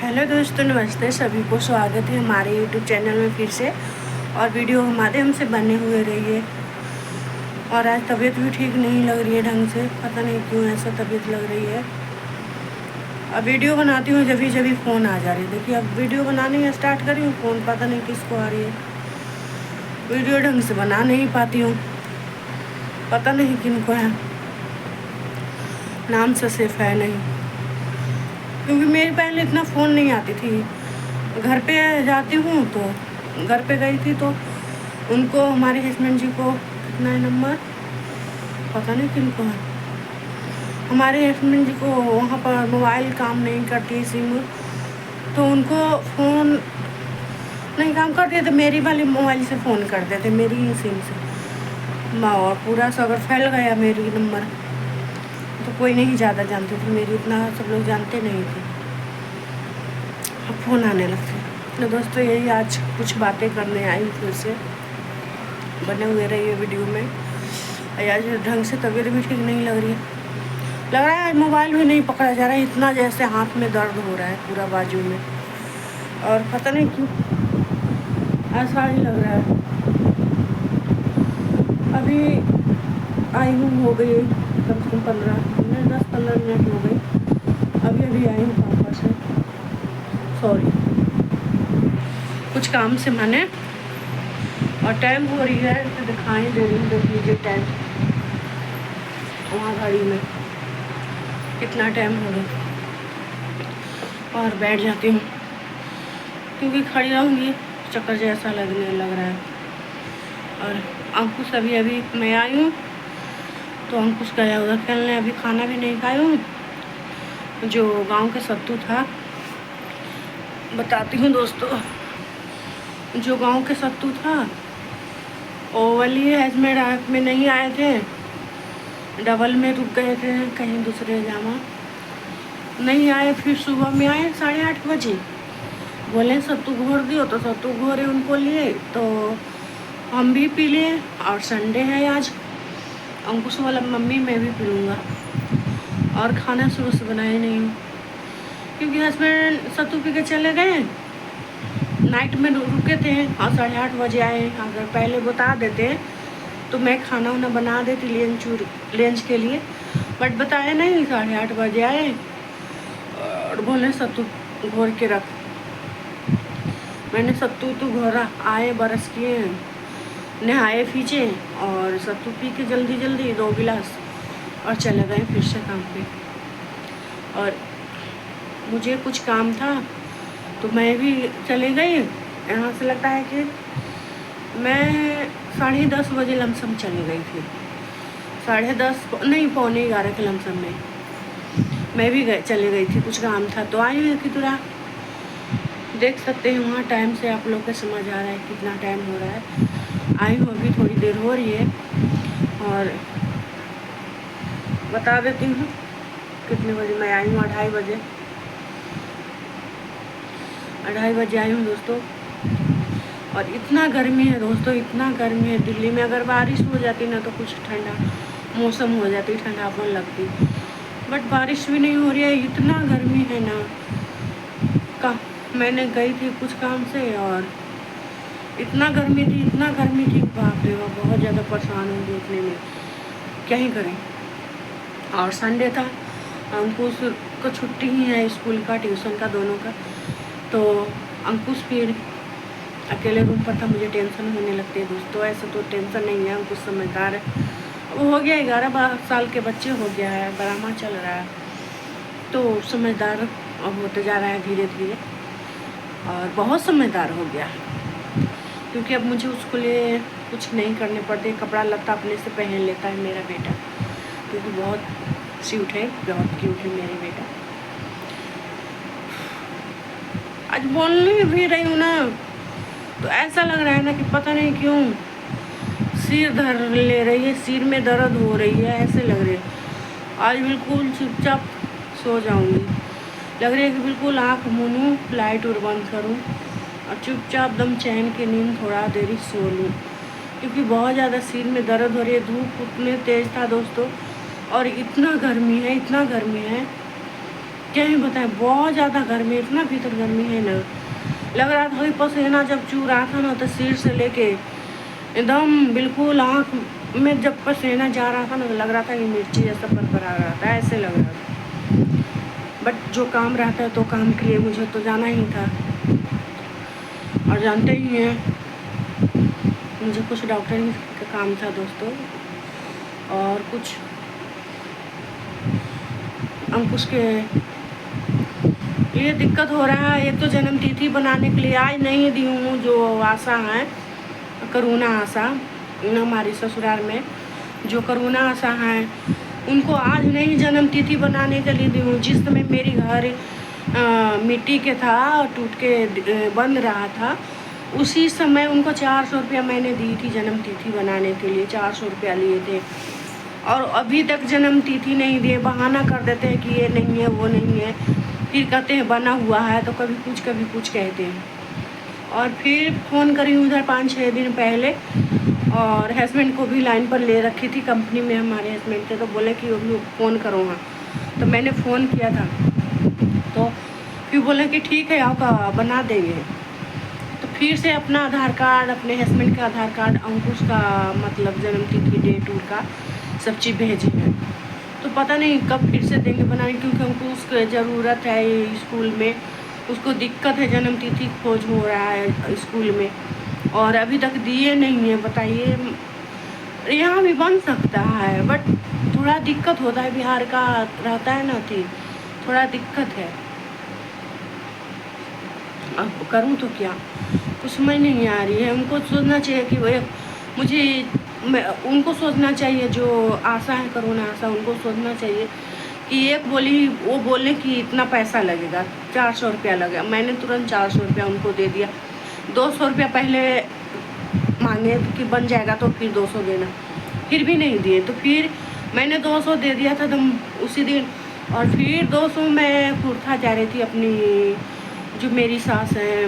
Hello दोस्तों, नमस्ते। सभी को स्वागत है हमारे यूट्यूब चैनल में फिर से। और वीडियो हमारे हमसे बने हुए रहिए। और आज तबीयत भी ठीक नहीं लग रही है ढंग से, पता नहीं क्यों ऐसा तबीयत लग रही है। अब वीडियो बनाती हूँ जब भी फ़ोन आ जा रही है। देखिए, अब वीडियो बनानी स्टार्ट करी हूँ, फ़ोन पता नहीं किसको आ रही है। वीडियो ढंग से बना नहीं पाती हूँ, पता नहीं किनको है, नाम से सेफ है नहीं। क्योंकि मेरी पहले इतना फ़ोन नहीं आती थी। घर पे जाती हूँ तो घर पे गई थी तो उनको, हमारे हस्बैंड जी को कितना है नंबर, पता नहीं किनको है, हमारे हस्बैंड जी को वहाँ पर मोबाइल काम नहीं करती, सिम, तो उनको फ़ोन नहीं काम करते तो मेरी वाली मोबाइल से फ़ोन करते थे, मेरी ही सिम से। और पूरा सा अगर फैल गया मेरी नंबर तो कोई नहीं ज़्यादा जानते थे मेरी, इतना सब लोग जानते नहीं थे। अब फ़ोन आने लगते। तो दोस्तों, यही आज कुछ बातें करने आई फिर से, बने हुए रहिए वीडियो में। आज ढंग से तबीयत भी ठीक नहीं लग रही है। लग रहा है आज मोबाइल भी नहीं पकड़ा जा रहा है, इतना जैसे हाथ में दर्द हो रहा है पूरा बाजू में, और पता नहीं क्यों ऐसा ही लग रहा है। अभी आई हूँ, हो गई कम से कम 10-15 मिनट हो गई। अभी आई हूँ पापा से, सॉरी, कुछ काम से माने। और टाइम हो रही है तो दिखाई दे रही हूँ, देख लीजिए टाइम वहाँ घड़ी में कितना टाइम हो गया। और बैठ जाती हूँ क्योंकि खड़ी रहूँगी चक्कर जैसा लगने लग रहा है। और अंकुश अभी मैं आई हूँ तो अंकुश गया उधर खेलने, अभी खाना भी नहीं खाई हूँ। जो गांव के सत्तू था, बताती हूँ दोस्तों, जो गांव के सत्तू था वो वाली हस्बैंड रात में नहीं आए थे, डबल में रुक गए थे कहीं दूसरे जामा, नहीं आए। फिर सुबह में आए 8:30 बजे, बोले सत्तू घोर दियो, तो सत्तू घोरे उनको लिए, तो हम भी पी लिए। और संडे है आज, अंकुश वाला मम्मी मैं भी पी लूँगा। और खाना शुरू से बनाया नहीं हूँ क्योंकि हस्बैंड सत्तू पी के चले गए, नाइट में रुके थे और 8:30 बजे आए। अगर पहले बता देते तो मैं खाना वाना बना देती लंच के लिए, बट बताया नहीं, 8:30 बजे आए और बोले सत्तू घोर के रख। मैंने सत्तू तो घोरा, आए बरस किए, नहाए फीचे और सत्तू पी के जल्दी 2 गिलास और चले गए फिर से काम पे। और मुझे कुछ काम था तो मैं भी चले गई। यहाँ से लगता है कि मैं 10:30 बजे लमसम चली गई थी, 10:30 नहीं 11:15 के लमसम में मैं भी चली गई थी, कुछ काम था तो आई हुई कि तुरा देख सकते हैं वहाँ टाइम से आप लोग को समझ आ रहा है कितना टाइम हो रहा है। आई हूँ, अभी थोड़ी देर हो रही है और बता देती हूँ कितने बजे मैं आई हूँ। 2:30 बजे, 2:30 बजे आई हूँ दोस्तों। और इतना गर्मी है दोस्तों, इतना गर्मी है। दिल्ली में अगर बारिश हो जाती ना तो कुछ ठंडा मौसम हो जाती, ठंडापन लगती, बट बारिश भी नहीं हो रही है, इतना गर्मी है ना। मैंने गई थी कुछ काम से और इतना गर्मी थी, बाप रे बाप, बहुत ज़्यादा परेशान हूँ देखने में, क्या ही करें। और संडे था, अंकुश को छुट्टी ही है स्कूल का, ट्यूशन का, दोनों का, तो अंकुश फिर अकेले रूम पर था। मुझे टेंशन होने लगती है दोस्तों, ऐसा तो टेंशन नहीं है, अंकुश समझदार है, वो हो गया 11-12 साल के बच्चे हो गया है, ड्रामा चल रहा है तो समझदार अब होते जा रहा है धीरे धीरे, और बहुत समझदार हो गया क्योंकि अब मुझे उसके लिए कुछ नहीं करने पड़ते, कपड़ा लत्ता अपने से पहन लेता है मेरा बेटा, क्योंकि बहुत क्यूट है, बहुत क्यूट है मेरा बेटा। आज बोल भी रही हूँ ना तो ऐसा लग रहा है ना कि पता नहीं क्यों सिर धर ले रही है, सिर में दर्द हो रही है, ऐसे लग रही है। आज बिल्कुल चुपचाप सो जाऊंगी, लग रही है कि बिल्कुल आँख मूंदूँ, लाइट और बंद करूँ और चुपचाप दम चैन की नींद थोड़ा देरी सो लूँ, क्योंकि बहुत ज़्यादा सिर में दर्द हो रही है। धूप उतने तेज़ था दोस्तों, और इतना गर्मी है क्या ही बताएं, बहुत ज़्यादा गर्मी, इतना भीतर गर्मी है ना। लग रहा था कि पसीना जब चू रहा था ना तो सिर से लेके एकदम बिल्कुल आँख में जब पसीना जा रहा था ना तो लग रहा था कि मिर्ची जैसा पर आ रहा था, ऐसे लग रहा था। बट जो काम रहता है तो काम के लिए मुझे तो जाना ही था। और जानते ही हैं मुझे कुछ डॉक्टरी का काम था दोस्तों, और कुछ अंकुश के लिए दिक्कत हो रहा है। एक तो जन्म तिथि बनाने के लिए आज नहीं दी हूँ, जो आशा है करुणा आशा हमारी ससुराल में जो करुणा आशा है उनको आज नहीं जन्म तिथि बनाने के लिए दी हूँ। जिस समय मेरी घर मिट्टी के था और टूट के बन रहा था उसी समय उनको 400 रुपया मैंने दी थी जन्म तिथि बनाने के लिए, 400 रुपया लिए थे। और अभी तक जन्म तिथि नहीं दिए, बहाना कर देते हैं कि ये नहीं है वो नहीं है, फिर कहते हैं बना हुआ है, तो कभी कुछ कहते हैं। और फिर फ़ोन करी उधर 5-6 दिन पहले, और हस्बैंड को भी लाइन पर ले रखी थी कंपनी में, हमारे हस्बैंड थे, तो बोले कि वो फ़ोन करो। हाँ, तो मैंने फ़ोन किया था तो फिर बोले कि ठीक है आपका बना देंगे। तो फिर से अपना आधार कार्ड, अपने हस्बैंड का आधार कार्ड, अंकुश का मतलब जन्म तिथि, डेट उट का सब चीज़ भेजे हैं। तो पता नहीं कब फिर से देंगे बनाने, क्योंकि अंकुश को ज़रूरत है स्कूल में, उसको दिक्कत है, जन्म तिथि खोज हो रहा है स्कूल में और अभी तक दिए नहीं है। बताइए, यहाँ भी बन सकता है बट थोड़ा दिक्कत होता है, बिहार का रहता है ना, थी थोड़ा दिक्कत है। अब करूँ तो क्या, कुछ समझ नहीं आ रही है। उनको सोचना चाहिए कि उनको सोचना चाहिए, जो आशा है करुणा आशा, उनको सोचना चाहिए कि एक बोली, वो बोले कि इतना पैसा लगेगा, 400 रुपया लगेगा। मैंने तुरंत 400 रुपया उनको दे दिया। 200 रुपया पहले मांगे कि बन जाएगा तो फिर 200 देना, फिर भी नहीं दिए। तो फिर मैंने 200 दे दिया था तुम उसी दिन। और फिर 200 मैं कुर्था जा रही थी अपनी, जो मेरी सास है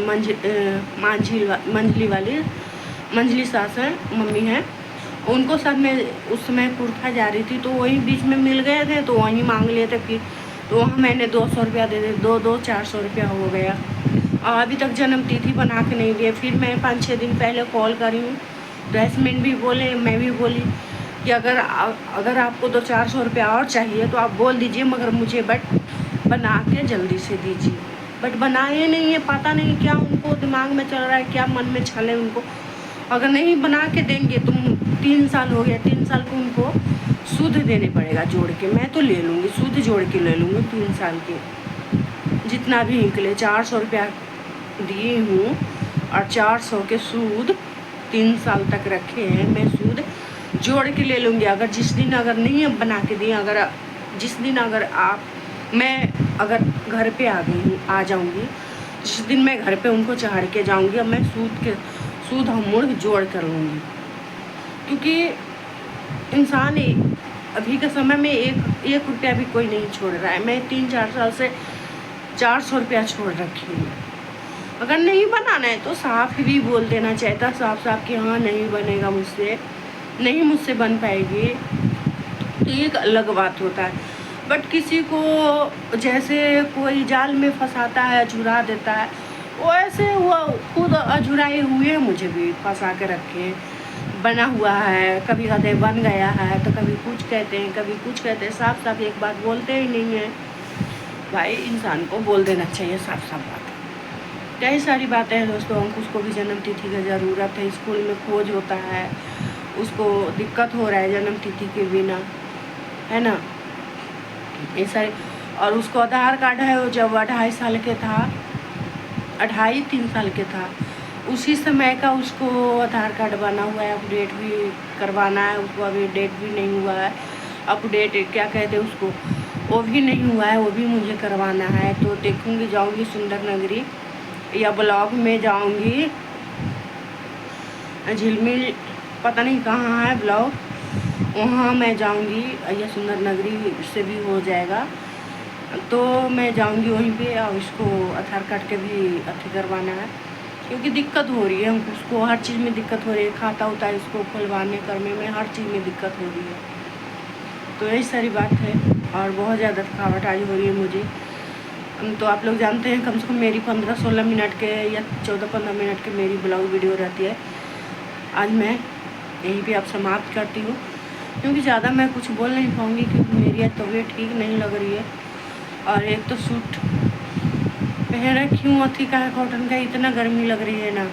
मंझली सास है, मम्मी है, उनको साथ में उस समय कुर्था जा रही थी, तो वहीं बीच में मिल गए थे, तो वहीं मांग लिए थे। फिर तो वहाँ मैंने 200 रुपया दे दिए, 400 रुपया हो गया। और अभी तक जन्म तिथि बना के नहीं दिए। फिर मैं 5-6 दिन पहले कॉल करी हूँ, तो हस्बैंड भी बोले, मैं भी बोली कि अगर आपको 400 रुपया और चाहिए तो आप बोल दीजिए, मगर मुझे बट बना के जल्दी से दीजिए। बट बनाए नहीं है, पता नहीं क्या उनको दिमाग में चल रहा है, क्या मन में छल है उनको। अगर नहीं बना के देंगे, तुम 3 साल हो गया, 3 साल को उनको सूद देने पड़ेगा जोड़ के। मैं तो ले लूँगी, सूद जोड़ के ले लूँगी 3 साल के, जितना भी निकले। 400 रुपया दिए हूँ और 400 के सूद 3 साल तक रखे हैं, मैं सूद जोड़ के ले लूँगी। अगर जिस दिन अगर नहीं बना के दिए, अगर जिस दिन मैं घर पे आ जाऊँगी, जिस दिन मैं घर पे उनको चढ़ के जाऊँगी, अब मैं सूद हम मुड़ जोड़ कर लूँगी। क्योंकि इंसान अभी के समय में एक रुपया भी कोई नहीं छोड़ रहा है। मैं 3-4 साल से 400 रुपया छोड़ रखी हूँ। अगर नहीं बनाना है तो साफ भी बोल देना चाहिए था, साफ कि हाँ नहीं बनेगा मुझसे, नहीं मुझसे बन पाएगी, तो एक अलग बात होता है। बट किसी को जैसे कोई जाल में फंसाता है, अझुरा देता है, वैसे वो खुद अझुराए हुए मुझे भी फंसा के रखे, बना हुआ है। कभी कहते हैं बन गया है, तो कभी कुछ कहते हैं, कभी कुछ कहते हैं। साफ एक बात बोलते ही नहीं है। भाई इंसान को बोल देना चाहिए साफ बात। कई सारी बातें हैं दोस्तों। अंकुश को भी जन्म तिथि की ज़रूरत है, स्कूल में खोज होता है, उसको दिक्कत हो रहा है जन्म तिथि के बिना, है ना, ये सारे। और उसको आधार कार्ड है, वो जब 2.5-3 साल के था उसी समय का उसको आधार कार्ड बना हुआ है। अपडेट भी करवाना है उसको, अभी डेट भी नहीं हुआ है, अपडेट क्या कहते हैं उसको, वो भी नहीं हुआ है, वो भी मुझे करवाना है। तो देखूँगी, जाऊँगी सुंदर नगरी या ब्लॉक में जाऊँगी, झिलमिल पता नहीं कहाँ है ब्लॉक, वहाँ मैं जाऊँगी, या सुंदर नगरी से भी हो जाएगा, तो मैं जाऊँगी वहीं पे। और इसको आधार कार्ड के भी अथी करवाना है, क्योंकि दिक्कत हो रही है उसको, हर चीज़ में दिक्कत हो रही है। खाता होता है इसको खुलवाने करने में, हर चीज़ में दिक्कत हो रही है। तो यही सारी बात है। और बहुत ज़्यादा थकावट आज हो रही है मुझे, तो आप लोग जानते हैं कम से कम मेरी 15-16 मिनट के या 14-15 मिनट के मेरी ब्लॉग वीडियो रहती है। आज मैं यहीं पे आप समाप्त करती हूँ, क्योंकि ज़्यादा मैं कुछ बोल नहीं पाऊँगी, क्योंकि मेरी आज तबीयत ठीक नहीं लग रही है। और एक तो सूट पहन रखी हूँ अथी का, कॉटन का, इतना गर्मी लग रही है ना,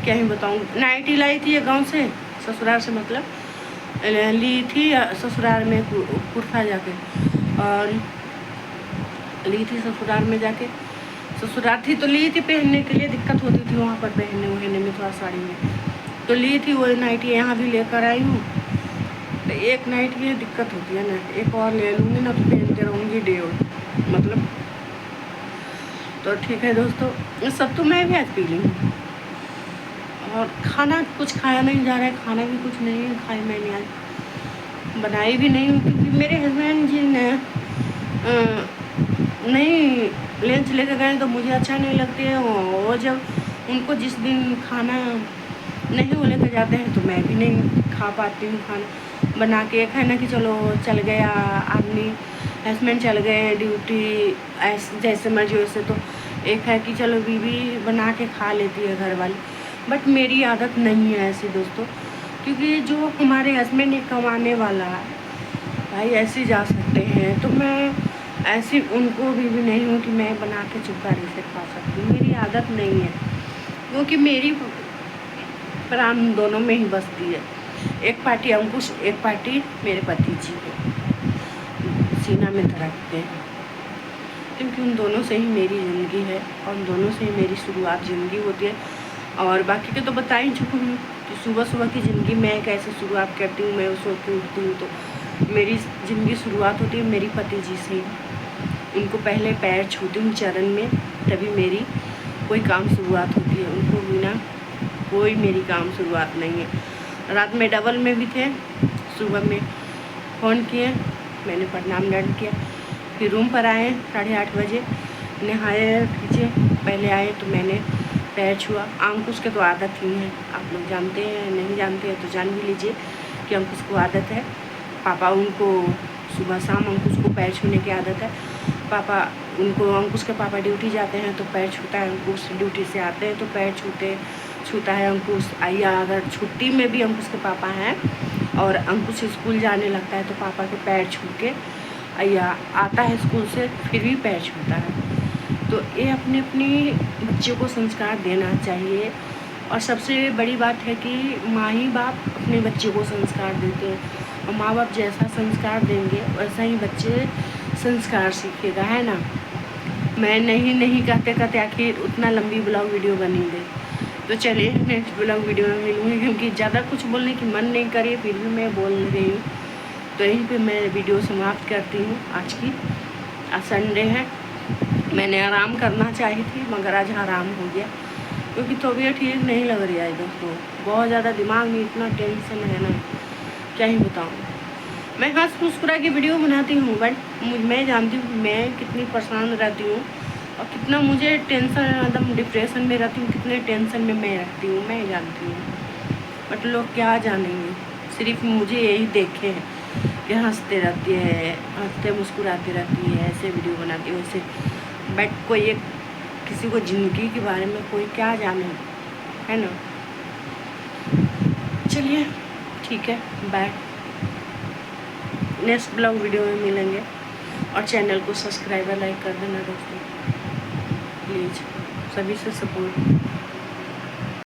क्या ही बताऊँ। नाइटी लाई थी ये गाँव से, ससुराल से, मतलब ली थी ससुराल में कुर्ता जाके, और ली थी ससुराल में जाके, ससुराल थी तो ली थी पहनने के लिए, दिक्कत होती थी वहाँ पर पहनने वहनने में, थोड़ा साड़ी में, तो ली थी वो नाइटी, यहाँ भी लेकर आई हूँ। तो एक नाइट की दिक्कत होती है ना, एक और ले लूँगी ना तो पहनते रहूँगी डेढ़, मतलब। तो ठीक है दोस्तों, सब तो मैं भी आज पी ली हूँ। और खाना कुछ खाया नहीं जा रहा है, खाना भी कुछ नहीं है खाई मैंने आज, बनाई भी नहीं हूँ, क्योंकि मेरे हस्बैंड जी ने नहीं लंच लेकर गए तो मुझे अच्छा नहीं लगती है वो, जब उनको जिस दिन खाना नहीं वो लेकर जाते हैं तो मैं भी नहीं खा पाती हूँ खाना बना के। एक है ना कि चलो चल गया आदमी, हस्बैंड चल गए ड्यूटी, ऐसे जैसे मर्जी वैसे, तो एक है कि चलो बीवी बना के खा लेती है घर वाली, बट मेरी आदत नहीं है ऐसी दोस्तों, क्योंकि जो हमारे हस्बैंड एक कमाने वाला है भाई, ऐसे जा सकते हैं, तो मैं ऐसी उनको भी नहीं हूँ कि मैं बना के चुपचारी से खा सकती हूँ, मेरी आदत नहीं है, क्योंकि मेरी प्राण दोनों में ही बसती है। एक पार्टी अंकुश, एक पार्टी मेरे पति जी है, सीना में धड़कते हैं, क्योंकि उन दोनों से ही मेरी ज़िंदगी है और उन दोनों से ही मेरी शुरुआत ज़िंदगी होती है। और बाकी के तो बता ही चुकी हूँ कि सुबह सुबह की ज़िंदगी मैं कैसे शुरुआत करती हूँ। मैं सो के उठती हूँ तो मेरी ज़िंदगी शुरुआत होती है मेरी पति जी से ही, उनको पहले पैर छूती हूँ चरण में, तभी मेरी कोई काम शुरुआत होती है, उनको बिना कोई मेरी काम शुरुआत नहीं है। रात में डबल में भी थे, सुबह में फ़ोन किए, मैंने प्रणाम दंड किया, फिर रूम पर आए 8:30 बजे, नहाए खींचे, पहले आए तो मैंने पैर छुआ। अंकुश के तो आदत ही है, आप लोग जानते हैं, नहीं जानते हैं तो जान भी लीजिए कि अंकुश को आदत है, पापा उनको सुबह शाम अंकुश को पैर छूने की आदत है। पापा उनको, अंकुश के पापा ड्यूटी जाते हैं तो पैर छूता है अंकुश, ड्यूटी से आते हैं तो पैर छूता है अंकुश। या अगर छुट्टी में भी अंकुश के पापा हैं और अंकुश स्कूल जाने लगता है तो पापा के पैर छू के, या आता है स्कूल से फिर भी पैर छूता है। तो ये अपने बच्चों को संस्कार देना चाहिए। और सबसे बड़ी बात है कि माँ ही बाप अपने बच्चे को संस्कार देते हैं, और माँ बाप जैसा संस्कार देंगे वैसा ही बच्चे संस्कार सीखेगा, है ना। मैं नहीं कहते आखिर उतना लंबी ब्लॉग वीडियो बनी गई। तो चलिए नेक्स्ट ब्लॉग वीडियो में मिलूँगी, क्योंकि ज़्यादा कुछ बोलने की मन नहीं करी, फिर भी मैं बोल रही हूँ। तो यहीं पे मैं वीडियो समाप्त करती हूँ आज की। आज संडे है, मैंने आराम करना चाहिए थी मगर आज आराम हो गया, क्योंकि तबीयत ठीक नहीं लग रही है दोस्तों, बहुत ज़्यादा दिमाग में इतना टेंशन है ना, क्या ही बताऊँ। मैं हंस मुस्कुरा के वीडियो बनाती हूँ, बट मैं जानती हूँ मैं कितनी परेशान रहती हूँ और कितना मुझे टेंशन, एकदम डिप्रेशन में रहती हूँ, कितने टेंशन में मैं रहती हूँ, मैं जानती हूँ। बट लोग क्या जानेंगे, सिर्फ मुझे यही देखे हैं कि हंसते रहती है, हंसते मुस्कुराती रहती है, ऐसे वीडियो बनाती है वैसे, बट कोई एक किसी को ज़िंदगी के बारे में कोई क्या जाने, है ना। चलिए ठीक है, बाय, नेक्स्ट ब्लॉग वीडियो में मिलेंगे। और चैनल को सब्सक्राइब और लाइक कर देना दोस्तों, प्लीज़, सभी से सपोर्ट।